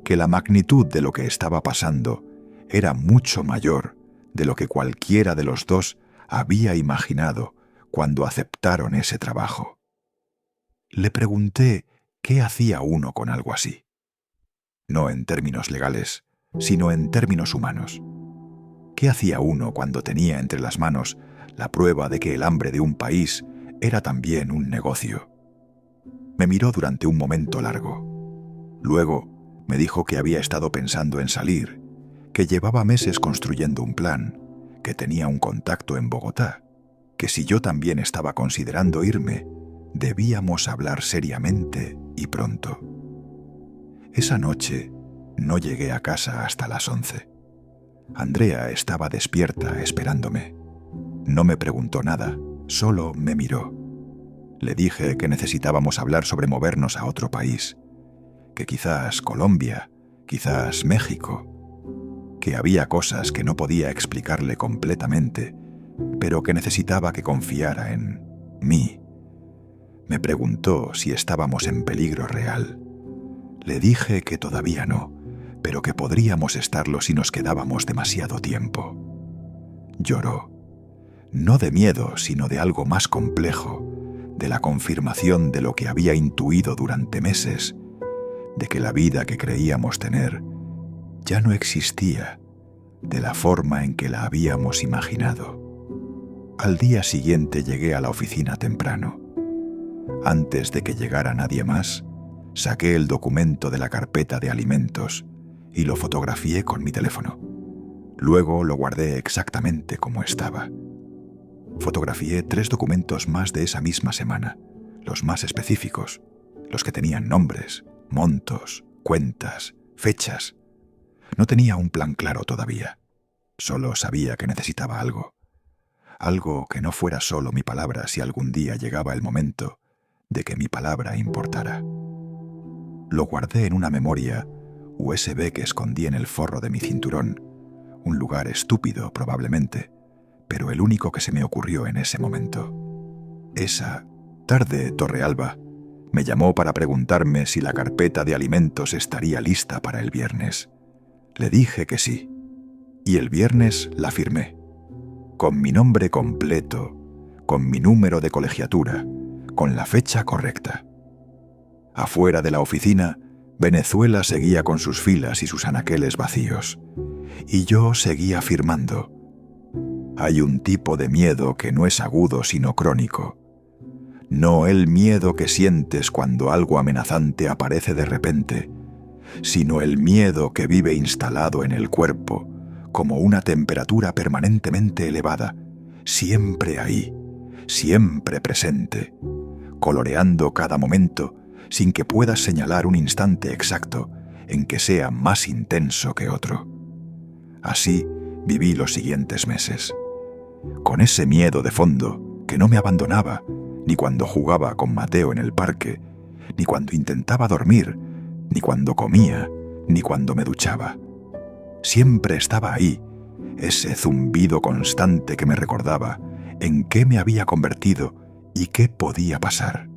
que la magnitud de lo que estaba pasando era mucho mayor de lo que cualquiera de los dos había imaginado cuando aceptaron ese trabajo. Le pregunté qué hacía uno con algo así. No en términos legales, sino en términos humanos. ¿Qué hacía uno cuando tenía entre las manos la prueba de que el hambre de un país era también un negocio? Me miró durante un momento largo. Luego me dijo que había estado pensando en salir, que llevaba meses construyendo un plan, que tenía un contacto en Bogotá, que si yo también estaba considerando irme, debíamos hablar seriamente y pronto. Esa noche no llegué a casa hasta las 11. Andrea estaba despierta esperándome. No me preguntó nada, solo me miró. Le dije que necesitábamos hablar sobre movernos a otro país, que quizás Colombia, quizás México, que había cosas que no podía explicarle completamente, pero que necesitaba que confiara en mí. Me preguntó si estábamos en peligro real. Le dije que todavía no, pero que podríamos estarlo si nos quedábamos demasiado tiempo. Lloró, no de miedo, sino de algo más complejo, de la confirmación de lo que había intuido durante meses, de que la vida que creíamos tener ya no existía de la forma en que la habíamos imaginado. Al día siguiente llegué a la oficina temprano. Antes de que llegara nadie más, saqué el documento de la carpeta de alimentos y lo fotografié con mi teléfono. Luego lo guardé exactamente como estaba. Fotografié 3 documentos más de esa misma semana, los más específicos, los que tenían nombres, montos, cuentas, fechas. No tenía un plan claro todavía. Solo sabía que necesitaba algo. Algo que no fuera solo mi palabra si algún día llegaba el momento de que mi palabra importara. Lo guardé en una memoria USB que escondí en el forro de mi cinturón, un lugar estúpido probablemente, pero el único que se me ocurrió en ese momento. Esa tarde, Torrealba me llamó para preguntarme si la carpeta de alimentos estaría lista para el viernes. Le dije que sí, y el viernes la firmé, con mi nombre completo, con mi número de colegiatura, con la fecha correcta. Afuera de la oficina, Venezuela seguía con sus filas y sus anaqueles vacíos, y yo seguía firmando. Hay un tipo de miedo que no es agudo sino crónico. No el miedo que sientes cuando algo amenazante aparece de repente, sino el miedo que vive instalado en el cuerpo, como una temperatura permanentemente elevada, siempre ahí, siempre presente, coloreando cada momento sin que puedas señalar un instante exacto en que sea más intenso que otro. Así viví los siguientes meses, con ese miedo de fondo que no me abandonaba, ni cuando jugaba con Mateo en el parque, ni cuando intentaba dormir, ni cuando comía, ni cuando me duchaba. Siempre estaba ahí, ese zumbido constante que me recordaba en qué me había convertido y qué podía pasar.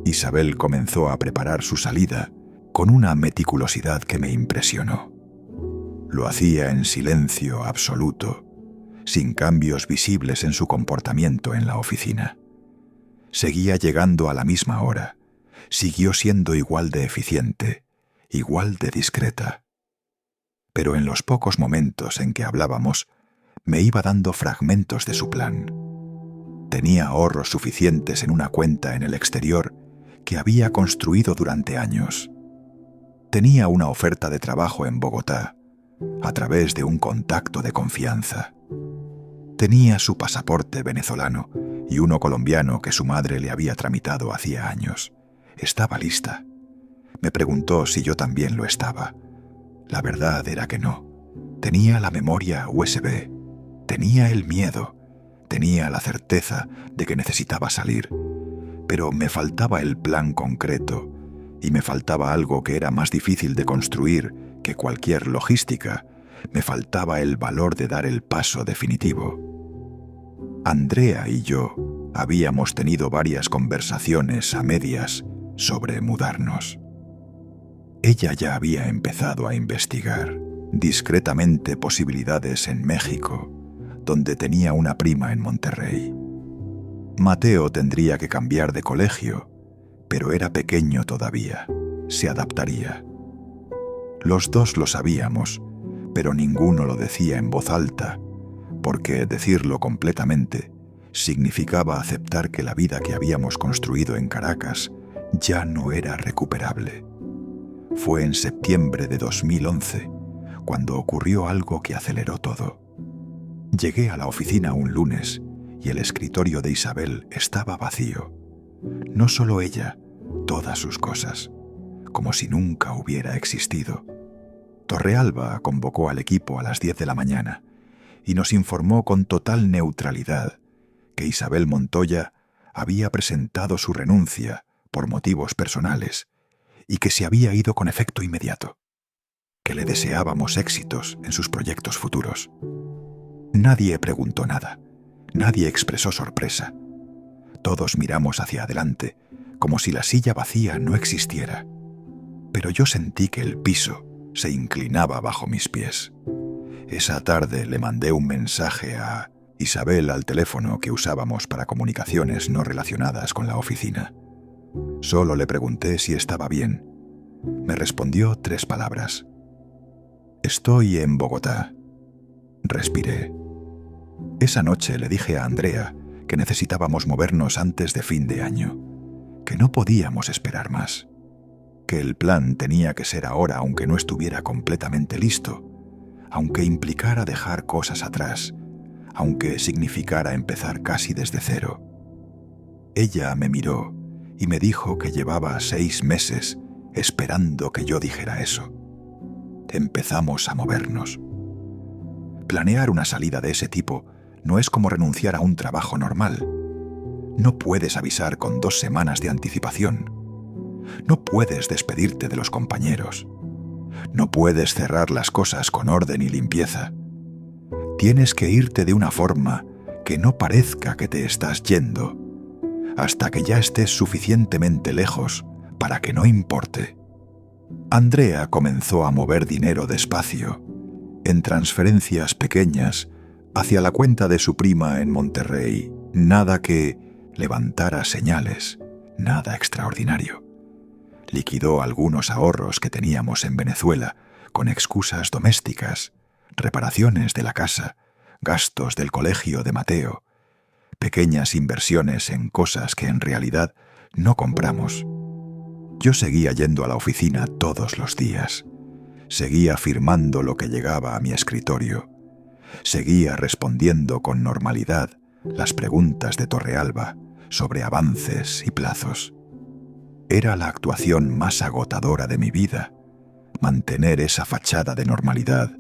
Isabel comenzó a preparar su salida con una meticulosidad que me impresionó. Lo hacía en silencio absoluto, sin cambios visibles en su comportamiento en la oficina. Seguía llegando a la misma hora, siguió siendo igual de eficiente, igual de discreta. Pero en los pocos momentos en que hablábamos, me iba dando fragmentos de su plan. Tenía ahorros suficientes en una cuenta en el exterior que había construido durante años. Tenía una oferta de trabajo en Bogotá, a través de un contacto de confianza. Tenía su pasaporte venezolano y uno colombiano que su madre le había tramitado hacía años. Estaba lista. Me preguntó si yo también lo estaba. La verdad era que no. Tenía la memoria USB, tenía el miedo, tenía la certeza de que necesitaba salir, pero me faltaba el plan concreto y me faltaba algo que era más difícil de construir que cualquier logística. Me faltaba el valor de dar el paso definitivo. Andrea y yo habíamos tenido varias conversaciones a medias sobre mudarnos. Ella ya había empezado a investigar discretamente posibilidades en México, donde tenía una prima en Monterrey. Mateo tendría que cambiar de colegio, pero era pequeño todavía, se adaptaría. Los dos lo sabíamos, pero ninguno lo decía en voz alta, porque decirlo completamente significaba aceptar que la vida que habíamos construido en Caracas ya no era recuperable. Fue en septiembre de 2011 cuando ocurrió algo que aceleró todo. Llegué a la oficina un lunes y el escritorio de Isabel estaba vacío. No solo ella, todas sus cosas, como si nunca hubiera existido. Torrealba convocó al equipo a las 10 de la mañana y nos informó con total neutralidad que Isabel Montoya había presentado su renuncia por motivos personales y que se había ido con efecto inmediato, que le deseábamos éxitos en sus proyectos futuros. Nadie preguntó nada, nadie expresó sorpresa. Todos miramos hacia adelante, como si la silla vacía no existiera. Pero yo sentí que el piso se inclinaba bajo mis pies. Esa tarde le mandé un mensaje a Isabel al teléfono que usábamos para comunicaciones no relacionadas con la oficina. Solo le pregunté si estaba bien. Me respondió 3 palabras. «Estoy en Bogotá». Respiré. Esa noche le dije a Andrea que necesitábamos movernos antes de fin de año, que no podíamos esperar más, que el plan tenía que ser ahora aunque no estuviera completamente listo, aunque implicara dejar cosas atrás, aunque significara empezar casi desde cero. Ella me miró y me dijo que llevaba 6 meses esperando que yo dijera eso. Empezamos a movernos. Planear una salida de ese tipo no es como renunciar a un trabajo normal. No puedes avisar con 2 semanas de anticipación. No puedes despedirte de los compañeros. No puedes cerrar las cosas con orden y limpieza. Tienes que irte de una forma que no parezca que te estás yendo, hasta que ya estés suficientemente lejos para que no importe. Andrea comenzó a mover dinero despacio, en transferencias pequeñas, hacia la cuenta de su prima en Monterrey. Nada que levantara señales, nada extraordinario. Liquidó algunos ahorros que teníamos en Venezuela con excusas domésticas, reparaciones de la casa, gastos del colegio de Mateo, pequeñas inversiones en cosas que en realidad no compramos. Yo seguía yendo a la oficina todos los días. Seguía firmando lo que llegaba a mi escritorio. Seguía respondiendo con normalidad las preguntas de Torrealba sobre avances y plazos. Era la actuación más agotadora de mi vida, mantener esa fachada de normalidad,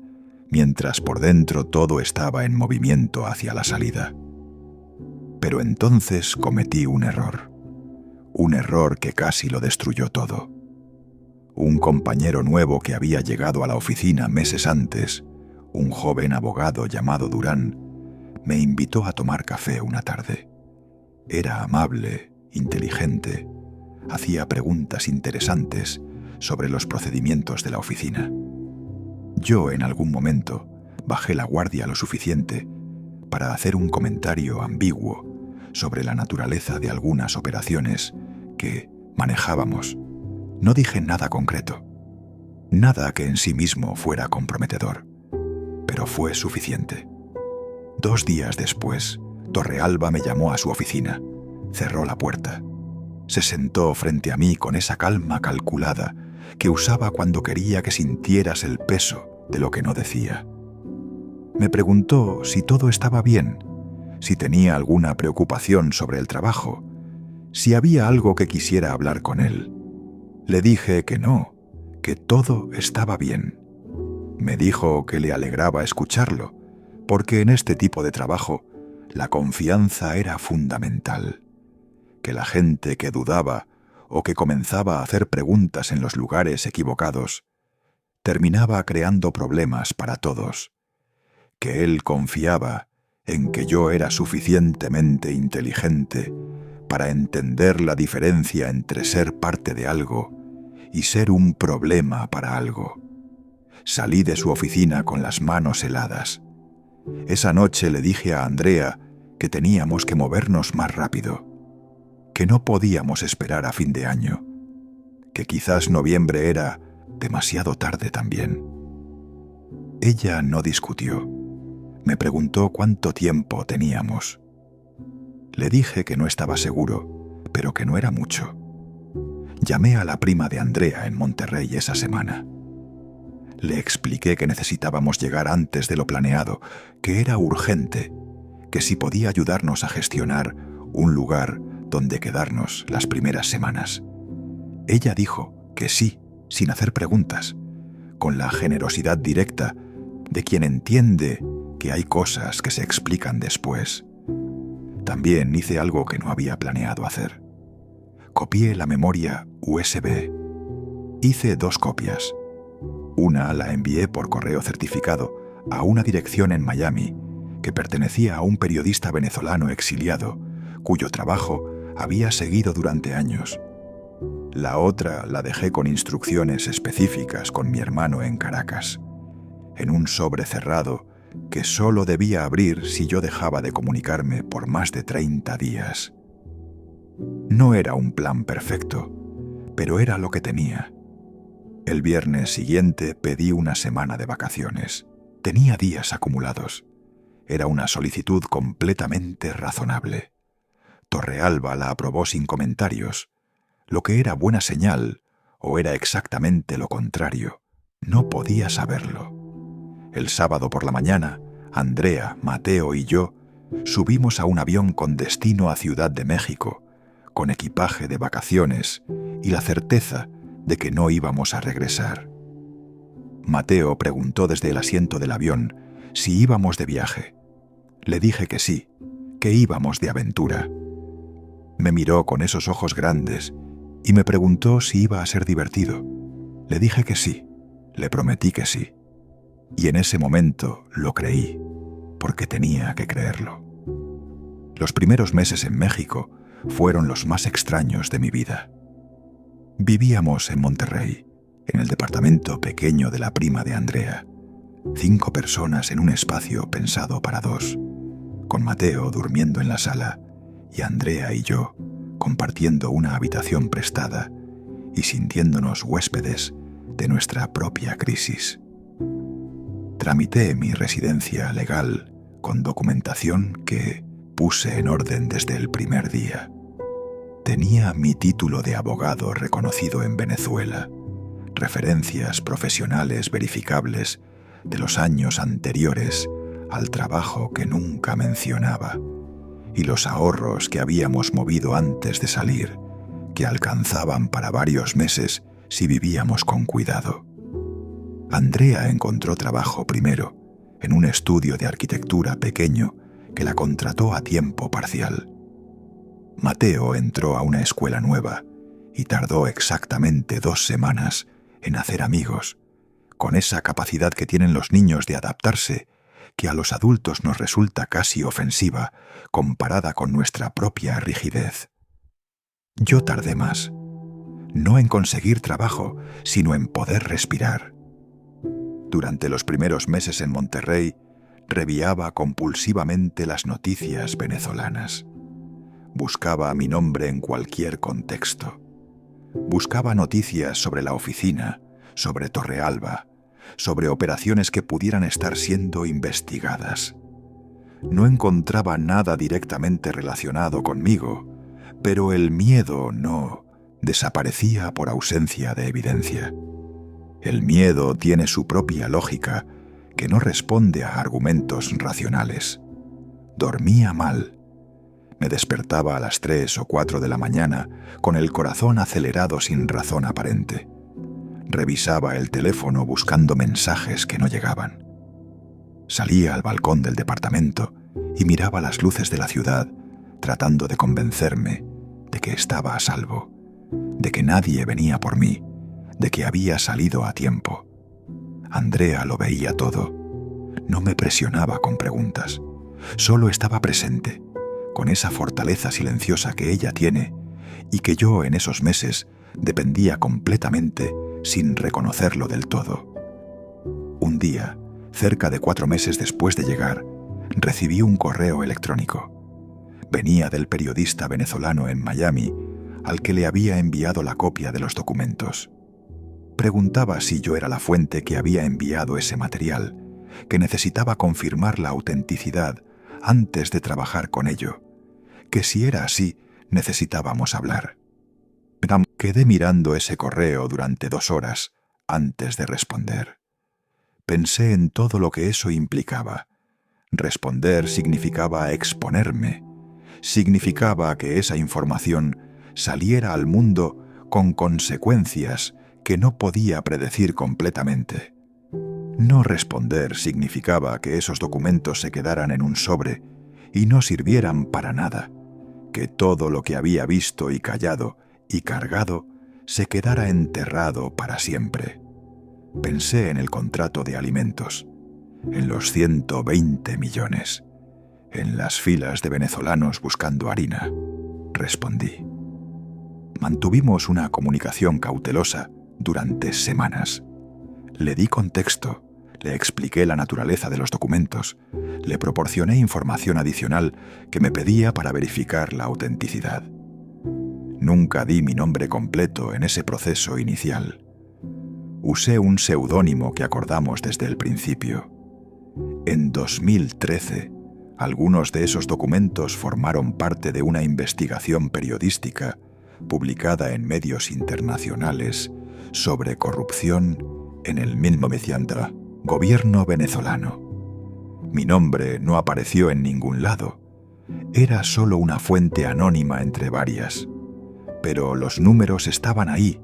mientras por dentro todo estaba en movimiento hacia la salida. Pero entonces cometí un error que casi lo destruyó todo. Un compañero nuevo que había llegado a la oficina meses antes, un joven abogado llamado Durán, me invitó a tomar café una tarde. Era amable, inteligente, hacía preguntas interesantes sobre los procedimientos de la oficina. Yo, en algún momento, bajé la guardia lo suficiente para hacer un comentario ambiguo sobre la naturaleza de algunas operaciones que manejábamos. No dije nada concreto, nada que en sí mismo fuera comprometedor, pero fue suficiente. 2 días después, Torrealba me llamó a su oficina, cerró la puerta, se sentó frente a mí con esa calma calculada que usaba cuando quería que sintieras el peso de lo que no decía. Me preguntó si todo estaba bien, si tenía alguna preocupación sobre el trabajo, si había algo que quisiera hablar con él. Le dije que no, que todo estaba bien. Me dijo que le alegraba escucharlo, porque en este tipo de trabajo la confianza era fundamental, que la gente que dudaba o que comenzaba a hacer preguntas en los lugares equivocados terminaba creando problemas para todos, que él confiaba en que yo era suficientemente inteligente para entender la diferencia entre ser parte de algo y ser un problema para algo. Salí de su oficina con las manos heladas. Esa noche le dije a Andrea que teníamos que movernos más rápido, que no podíamos esperar a fin de año, que quizás noviembre era demasiado tarde también. Ella no discutió. Me preguntó cuánto tiempo teníamos. Le dije que no estaba seguro, pero que no era mucho. Llamé a la prima de Andrea en Monterrey esa semana. Le expliqué que necesitábamos llegar antes de lo planeado, que era urgente, que si podía ayudarnos a gestionar un lugar donde quedarnos las primeras semanas. Ella dijo que sí, sin hacer preguntas, con la generosidad directa de quien entiende que hay cosas que se explican después. También hice algo que no había planeado hacer. Copié la memoria USB. Hice 2 copias. Una la envié por correo certificado a una dirección en Miami que pertenecía a un periodista venezolano exiliado, cuyo trabajo había seguido durante años. La otra la dejé con instrucciones específicas con mi hermano en Caracas, en un sobre cerrado que solo debía abrir si yo dejaba de comunicarme por más de 30 días. No era un plan perfecto, pero era lo que tenía. El viernes siguiente pedí una semana de vacaciones. Tenía días acumulados. Era una solicitud completamente razonable. Torrealba la aprobó sin comentarios, lo que era buena señal o era exactamente lo contrario. No podía saberlo. El sábado por la mañana, Andrea, Mateo y yo subimos a un avión con destino a Ciudad de México, con equipaje de vacaciones y la certeza de que no íbamos a regresar. Mateo preguntó desde el asiento del avión si íbamos de viaje. Le dije que sí, que íbamos de aventura. Me miró con esos ojos grandes y me preguntó si iba a ser divertido. Le dije que sí, le prometí que sí. Y en ese momento lo creí, porque tenía que creerlo. Los primeros meses en México fueron los más extraños de mi vida. Vivíamos en Monterrey, en el departamento pequeño de la prima de Andrea. 5 personas en un espacio pensado para 2, con Mateo durmiendo en la sala y Andrea y yo compartiendo una habitación prestada y sintiéndonos huéspedes de nuestra propia crisis. Tramité mi residencia legal con documentación que puse en orden desde el primer día. Tenía mi título de abogado reconocido en Venezuela, referencias profesionales verificables de los años anteriores al trabajo que nunca mencionaba, y los ahorros que habíamos movido antes de salir, que alcanzaban para varios meses si vivíamos con cuidado. Andrea encontró trabajo primero en un estudio de arquitectura pequeño que la contrató a tiempo parcial. Mateo entró a una escuela nueva y tardó exactamente 2 semanas en hacer amigos, con esa capacidad que tienen los niños de adaptarse, que a los adultos nos resulta casi ofensiva comparada con nuestra propia rigidez. Yo tardé más, no en conseguir trabajo, sino en poder respirar. Durante los primeros meses en Monterrey, reviaba compulsivamente las noticias venezolanas. Buscaba mi nombre en cualquier contexto. Buscaba noticias sobre la oficina, sobre Torrealba, sobre operaciones que pudieran estar siendo investigadas. No encontraba nada directamente relacionado conmigo, pero el miedo no desaparecía por ausencia de evidencia. El miedo tiene su propia lógica, que no responde a argumentos racionales. Dormía mal. Me despertaba a las 3 o 4 de la mañana con el corazón acelerado sin razón aparente. Revisaba el teléfono buscando mensajes que no llegaban. Salía al balcón del departamento y miraba las luces de la ciudad, tratando de convencerme de que estaba a salvo, de que nadie venía por mí, de que había salido a tiempo. Andrea lo veía todo. No me presionaba con preguntas. Solo estaba presente, con esa fortaleza silenciosa que ella tiene y que yo en esos meses dependía completamente sin reconocerlo del todo. Un día, cerca de 4 meses después de llegar, recibí un correo electrónico. Venía del periodista venezolano en Miami, al que le había enviado la copia de los documentos. Preguntaba si yo era la fuente que había enviado ese material, que necesitaba confirmar la autenticidad antes de trabajar con ello, que si era así, necesitábamos hablar. Quedé mirando ese correo durante 2 horas antes de responder. Pensé en todo lo que eso implicaba. Responder significaba exponerme, significaba que esa información saliera al mundo con consecuencias que no podía predecir completamente. No responder significaba que esos documentos se quedaran en un sobre y no sirvieran para nada, que todo lo que había visto y callado y cargado se quedara enterrado para siempre. Pensé en el contrato de alimentos, en los 120 millones, en las filas de venezolanos buscando harina. Respondí. Mantuvimos una comunicación cautelosa durante semanas. Le di contexto, le expliqué la naturaleza de los documentos, le proporcioné información adicional que me pedía para verificar la autenticidad. Nunca di mi nombre completo en ese proceso inicial. Usé un seudónimo que acordamos desde el principio. En 2013, algunos de esos documentos formaron parte de una investigación periodística publicada en medios internacionales sobre corrupción en el 1900 gobierno venezolano. Mi nombre no apareció en ningún lado. Era solo una fuente anónima entre varias. Pero los números estaban ahí,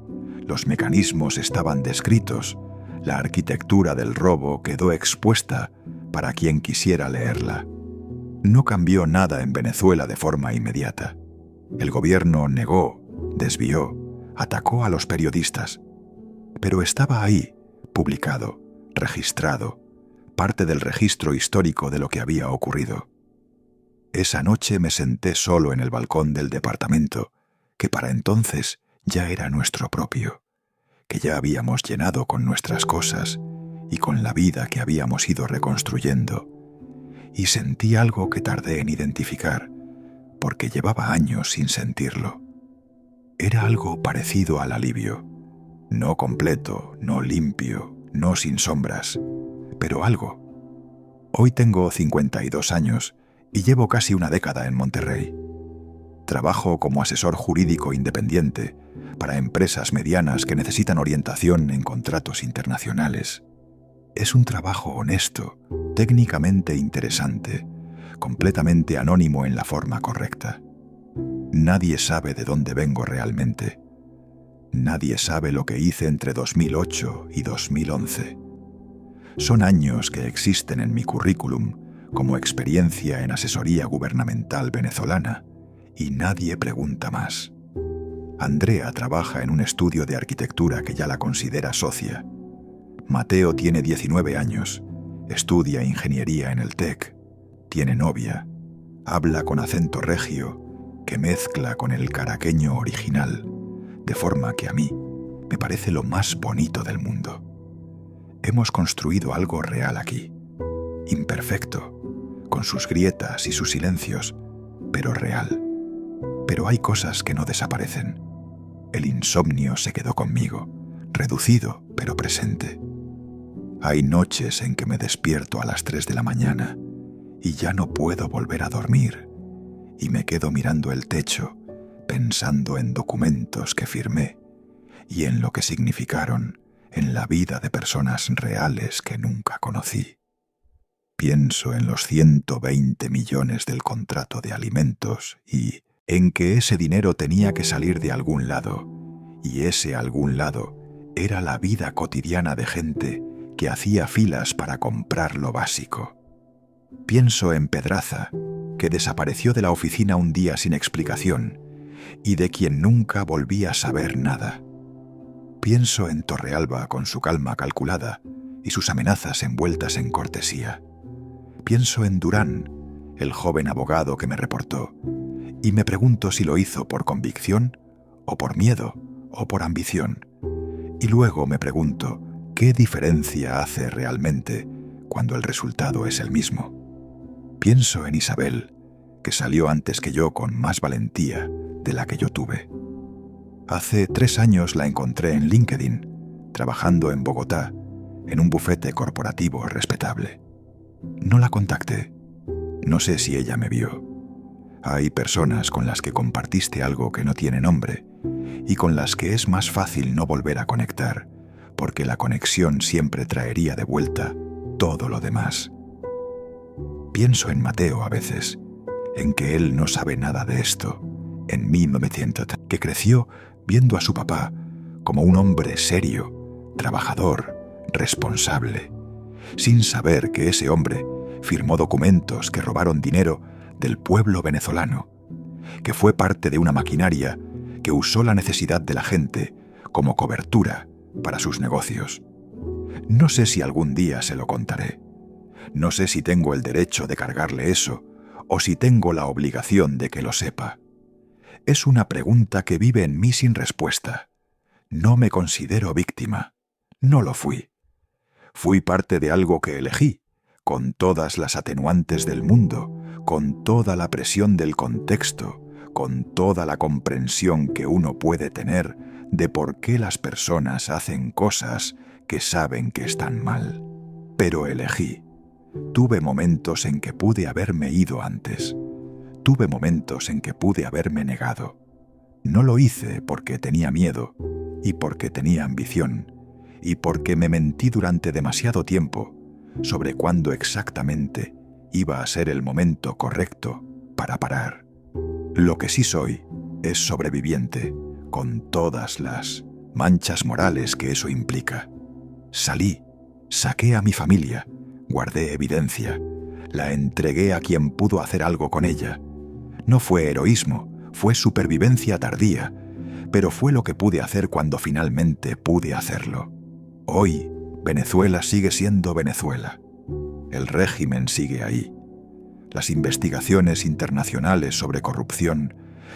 los mecanismos estaban descritos, la arquitectura del robo quedó expuesta para quien quisiera leerla. No cambió nada en Venezuela de forma inmediata. El gobierno negó, desvió, atacó a los periodistas. Pero estaba ahí, publicado, registrado, parte del registro histórico de lo que había ocurrido. Esa noche me senté solo en el balcón del departamento, que para entonces ya era nuestro propio, que ya habíamos llenado con nuestras cosas y con la vida que habíamos ido reconstruyendo, y sentí algo que tardé en identificar, porque llevaba años sin sentirlo. Era algo parecido al alivio, no completo, no limpio, no sin sombras, pero algo. Hoy tengo 52 años y llevo casi una década en Monterrey. Trabajo como asesor jurídico independiente para empresas medianas que necesitan orientación en contratos internacionales. Es un trabajo honesto, técnicamente interesante, completamente anónimo en la forma correcta. Nadie sabe de dónde vengo realmente. Nadie sabe lo que hice entre 2008 y 2011. Son años que existen en mi currículum como experiencia en asesoría gubernamental venezolana y nadie pregunta más. Andrea trabaja en un estudio de arquitectura que ya la considera socia. Mateo tiene 19 años, estudia ingeniería en el TEC, tiene novia, habla con acento regio que mezcla con el caraqueño original, de forma que a mí me parece lo más bonito del mundo. Hemos construido algo real aquí, imperfecto, con sus grietas y sus silencios, pero real. Pero hay cosas que no desaparecen. El insomnio se quedó conmigo, reducido pero presente. Hay noches en que me despierto a las 3 de la mañana y ya no puedo volver a dormir, y me quedo mirando el techo, pensando en documentos que firmé y en lo que significaron en la vida de personas reales que nunca conocí. Pienso en los 120 millones del contrato de alimentos y en que ese dinero tenía que salir de algún lado, y ese algún lado era la vida cotidiana de gente que hacía filas para comprar lo básico. Pienso en Pedraza, que desapareció de la oficina un día sin explicación y de quien nunca volví a saber nada. Pienso en Torrealba con su calma calculada y sus amenazas envueltas en cortesía. Pienso en Durán, el joven abogado que me reportó, y me pregunto si lo hizo por convicción, o por miedo, o por ambición. Y luego me pregunto qué diferencia hace realmente cuando el resultado es el mismo. Pienso en Isabel, que salió antes que yo con más valentía de la que yo tuve. Hace 3 años la encontré en LinkedIn, trabajando en Bogotá, en un bufete corporativo respetable. No la contacté. No sé si ella me vio. Hay personas con las que compartiste algo que no tiene nombre y con las que es más fácil no volver a conectar, porque la conexión siempre traería de vuelta todo lo demás. Pienso en Mateo a veces, en que él no sabe nada de esto, en 1900, que creció viendo a su papá como un hombre serio, trabajador, responsable, sin saber que ese hombre firmó documentos que robaron dinero del pueblo venezolano, que fue parte de una maquinaria que usó la necesidad de la gente como cobertura para sus negocios. No sé si algún día se lo contaré. No sé si tengo el derecho de cargarle eso o si tengo la obligación de que lo sepa. Es una pregunta que vive en mí sin respuesta. No me considero víctima. No lo fui. Fui parte de algo que elegí, con todas las atenuantes del mundo, con toda la presión del contexto, con toda la comprensión que uno puede tener de por qué las personas hacen cosas que saben que están mal. Pero elegí. Tuve momentos en que pude haberme ido antes. Tuve momentos en que pude haberme negado. No lo hice porque tenía miedo y porque tenía ambición y porque me mentí durante demasiado tiempo sobre cuándo exactamente iba a ser el momento correcto para parar. Lo que sí soy es sobreviviente, con todas las manchas morales que eso implica. Salí, saqué a mi familia, guardé evidencia, la entregué a quien pudo hacer algo con ella. No fue heroísmo, fue supervivencia tardía, pero fue lo que pude hacer cuando finalmente pude hacerlo. Hoy, Venezuela sigue siendo Venezuela. El régimen sigue ahí. Las investigaciones internacionales sobre corrupción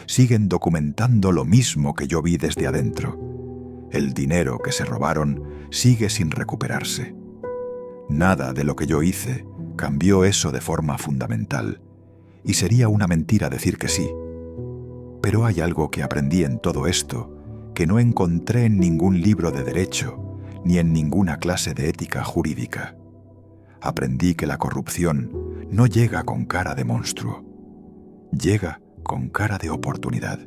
siguen documentando lo mismo que yo vi desde adentro. El dinero que se robaron sigue sin recuperarse. Nada de lo que yo hice cambió eso de forma fundamental, y sería una mentira decir que sí. Pero hay algo que aprendí en todo esto que no encontré en ningún libro de derecho ni en ninguna clase de ética jurídica. Aprendí que la corrupción no llega con cara de monstruo. Llega con cara de oportunidad.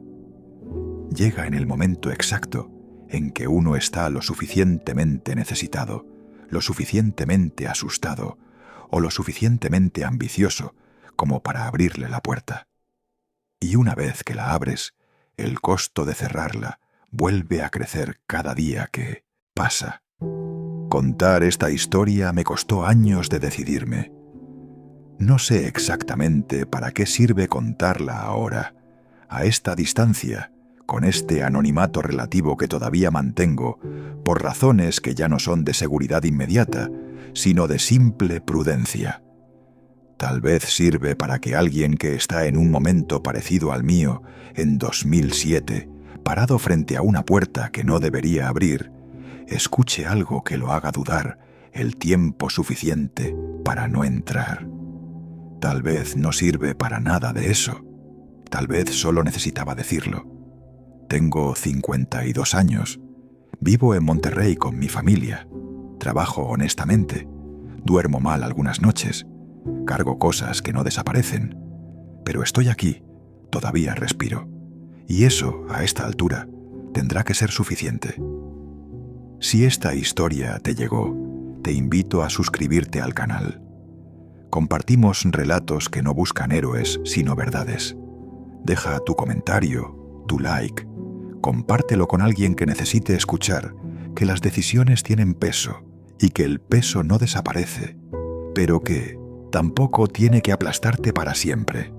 Llega en el momento exacto en que uno está lo suficientemente necesitado, lo suficientemente asustado o lo suficientemente ambicioso como para abrirle la puerta. Y una vez que la abres, el costo de cerrarla vuelve a crecer cada día que pasa. Contar esta historia me costó años de decidirme. No sé exactamente para qué sirve contarla ahora, a esta distancia, con este anonimato relativo que todavía mantengo, por razones que ya no son de seguridad inmediata, sino de simple prudencia. Tal vez sirve para que alguien que está en un momento parecido al mío, en 2007, parado frente a una puerta que no debería abrir, escuche algo que lo haga dudar el tiempo suficiente para no entrar. Tal vez no sirve para nada de eso. Tal vez solo necesitaba decirlo. Tengo 52 años. Vivo en Monterrey con mi familia. Trabajo honestamente. Duermo mal algunas noches. Cargo cosas que no desaparecen. Pero estoy aquí. Todavía respiro. Y eso, a esta altura, tendrá que ser suficiente. Si esta historia te llegó, te invito a suscribirte al canal. Compartimos relatos que no buscan héroes, sino verdades. Deja tu comentario, tu like. Compártelo con alguien que necesite escuchar que las decisiones tienen peso y que el peso no desaparece, pero que tampoco tiene que aplastarte para siempre.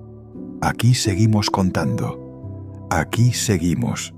Aquí seguimos contando. Aquí seguimos